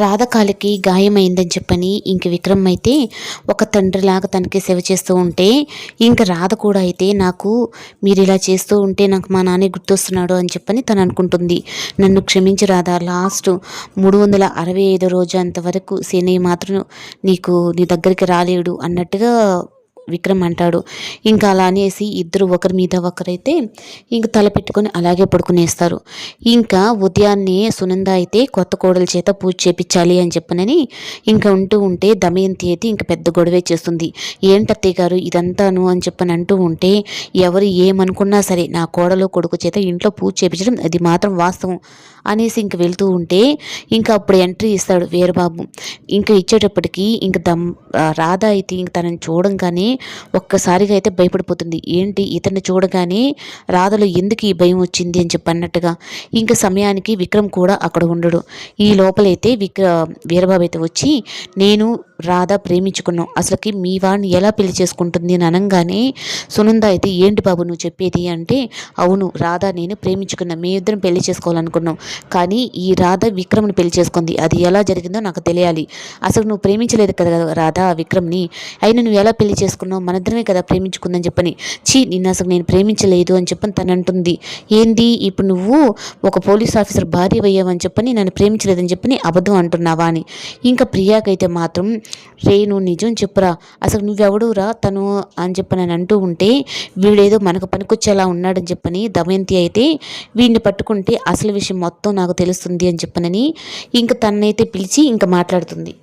రాధకాలికి గాయమైందని చెప్పని ఇంక విక్రమ్ అయితే ఒక తండ్రిలాగా తనకి సేవ చేస్తూ ఉంటే, ఇంక రాధ కూడా అయితే నాకు మీరు ఇలా చేస్తూ ఉంటే నాకు మా నాన్న గుర్తొస్తున్నాడు అని చెప్పని తను అనుకుంటుంది. నన్ను క్షమించి రాధ, లాస్ట్ 365 రోజు అంతవరకు శని మాత్రం నీ దగ్గరికి రాలేడు అన్నట్టుగా విక్రమ్ అంటాడు. ఇంకా అలా అనేసి ఇద్దరు ఒకరి మీద ఒకరైతే ఇంక తల పెట్టుకొని అలాగే పడుకునేస్తారు. ఇంకా ఉదయాన్నే సునంద అయితే కొత్త కోడల చేత పూజ చేపించాలి అని చెప్పనని ఇంకా ఉంటే దమయంతి అయితే ఇంక పెద్ద గొడవే చేస్తుంది. ఏంటత్తయ్య గారు ఇదంతాను అని చెప్పని అంటూ ఉంటే, ఎవరు ఏమనుకున్నా సరే నా కోడలు కొడుకు చేత ఇంట్లో పూజ చేపించడం అది మాత్రం వాస్తవం అనేసి ఇంక వెళ్తూ ఉంటే, ఇంకా అప్పుడు ఎంట్రీ ఇస్తాడు వీరబాబు. ఇంకా ఇచ్చేటప్పటికి ఇంక రాధ అయితే ఇంక తనని చూడంగానే ఒక్కసారిగా అయితే భయపడిపోతుంది. ఏంటి ఇతన్ని చూడగానే రాధలో ఎందుకు ఈ భయం వచ్చింది అని చెప్పి అన్నట్టుగా. ఇంకా సమయానికి విక్రమ్ కూడా అక్కడ ఉండడు. ఈ లోపలైతే వీరబాబు అయితే వచ్చి, నేను రాధ ప్రేమించుకున్నాం, అసలుకి మీ వాడిని ఎలా పెళ్లి చేసుకుంటుంది అని అనగానే సునంద అయితే ఏంటి బాబు నువ్వు చెప్పేది అంటే, అవును రాధ నేను ప్రేమించుకున్నాం, మీ ఇద్దరం పెళ్లి చేసుకోవాలనుకున్నాం, కానీ ఈ రాధ విక్రమ్ని పెళ్లి చేసుకుంది, అది ఎలా జరిగిందో నాకు తెలియాలి. అసలు నువ్వు ప్రేమించలేదు కదా రాధ విక్రమ్ని, అయినా నువ్వు ఎలా పెళ్లి చేసుకున్నావు, మనిద్దరమే కదా ప్రేమించుకుందని చెప్పని. నిన్ను అసలు నేను ప్రేమించలేదు అని చెప్పని తను అంటుంది. ఏంది ఇప్పుడు నువ్వు ఒక పోలీస్ ఆఫీసర్ భార్య అయ్యావని చెప్పని నన్ను ప్రేమించలేదని చెప్పని అబద్ధం అంటున్నావా అని. ఇంకా ప్రియాకైతే మాత్రం, నువ్వు నిజం చెప్పురా, అసలు నువ్వెవడురా తను అని చెప్పని అంటూ ఉంటే, వీడేదో మనకు పనికొచ్చేలా ఉన్నాడని చెప్పని దమయంతి అయితే వీడిని పట్టుకుంటే అసలు విషయం మొత్తం నాకు తెలుస్తుంది అని చెప్పనని ఇంక తనైతే పిలిచి ఇంకా మాట్లాడుతుంది.